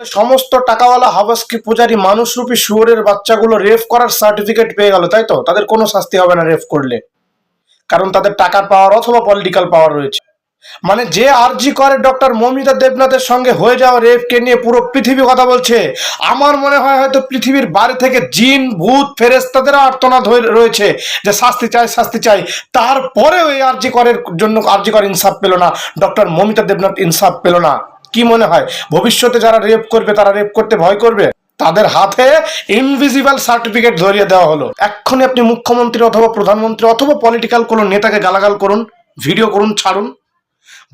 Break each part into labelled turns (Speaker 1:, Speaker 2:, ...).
Speaker 1: সমস্ত টাকাওয়ালা হাবাসকি পূজারী মানুষরূপী শুয়োরের বাচ্চাগুলো রেপ করার সার্টিফিকেট পেয়ে গেল, তাই তো? তাদের কোনো শাস্তি হবে না রেপ করলে, কারণ তাদের টাকার পাওয়ার অথবা পলিটিক্যাল পাওয়ার রয়েছে। মানে যে আরজি করে ডক্টর মৌমিতা দেবনাথের সঙ্গে হয়ে যাওয়া রেপকে নিয়ে পুরো পৃথিবী কথা বলছে। আমার মনে হয় হয়তো পৃথিবীর বাইরে থেকে জিন ভূত ফেরেশতাদের আর্তনাদ হয়ে রয়েছে যে শাস্তি চাই শাস্তি চাই। তারপরেও এই আরজি করের জন্য আরজি কর ইনসাফ পেল না, ডক্টর মৌমিতা দেবনাথ ইনসাফ পেল না। কি মনে হয় ভবিষ্যতে যারা রেপ করবে তারা রেপ করতে ভয় করবে? তাদের হাতে ইনভিজিবল সার্টিফিকেট ধরিয়ে দেওয়া হলো। এক্ষুনি আপনি মুখ্যমন্ত্রী অথবা প্রধানমন্ত্রী অথবা পলিটিক্যাল কোনো নেতাকে গালাগাল করুন, ভিডিও করুন, ছাড়ুন।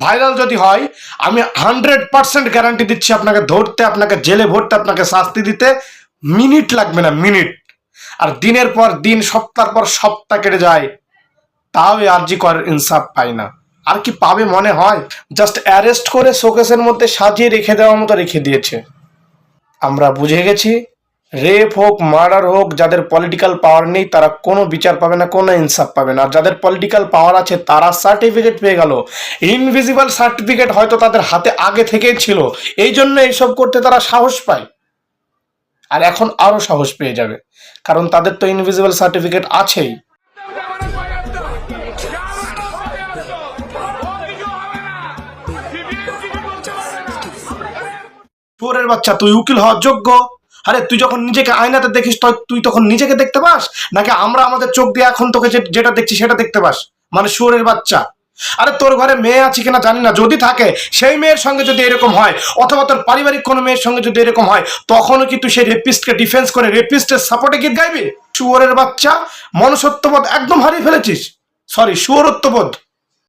Speaker 1: ভাইরাল যদি হয় আমি 100% গ্যারান্টি দিচ্ছি আপনাকে ধরতে, আপনাকে জেলে ভরতে, আপনাকে শাস্তি দিতে মিনিট লাগবে না, মিনিট। আর দিনের পর দিন সপ্তাহের পর সপ্তাহ কেটে যায়, তাও এই আরজি কর ইনসাফ পায় না। আর কি পাবে মনে হয়? জাস্ট অ্যারেস্ট করে শোকেসের মধ্যে সাজিয়ে রেখে দেওয়ার মতো রেখে দিয়েছে। আমরা বুঝে গেছি রেপ হোক মার্ডার হোক, যাদের পলিটিক্যাল পাওয়ার নেই তারা কোনো বিচার পাবে না, কোনো ইনসাফ পাবে না। আর যাদের পলিটিক্যাল পাওয়ার আছে তারা সার্টিফিকেট পেয়ে গেল, ইনভিজিবল সার্টিফিকেট হয়তো তাদের হাতে আগে থেকেই ছিল, এই জন্য এইসব করতে তারা সাহস পায়। আর এখন আরো সাহস পেয়ে যাবে, কারণ তাদের তো ইনভিজিবল সার্টিফিকেট আছেই। চোরের বাচ্চা, তুই উকিল হওয়ার যোগ্য? আরে তুই যখন নিজেকে আয়নাতে দেখিস তুই তখন নিজেকে দেখতে পাস, নাকি আমরা আমাদের চোখ দিয়ে এখন তোকে যেটা দেখছি সেটা দেখতে পাস? মানে শুয়োরের বাচ্চা। আরে তোর ঘরে মেয়ে আছে কিনা জানি না, যদি থাকে সেই মেয়ের সঙ্গে যদি এরকম হয়, অথবা তোর পারিবারিক কোনো মেয়ের সঙ্গে যদি এরকম হয়, তখনও কি তুই সেই রেপিস্টকে ডিফেন্স করে রেপিস্টের সাপোর্টে গীত গাইবি? শুয়োরের বাচ্চা, মনুষ্যত্ববোধ একদম হারিয়ে ফেলেছিস। সরি, শুয়োরত্ববোধ।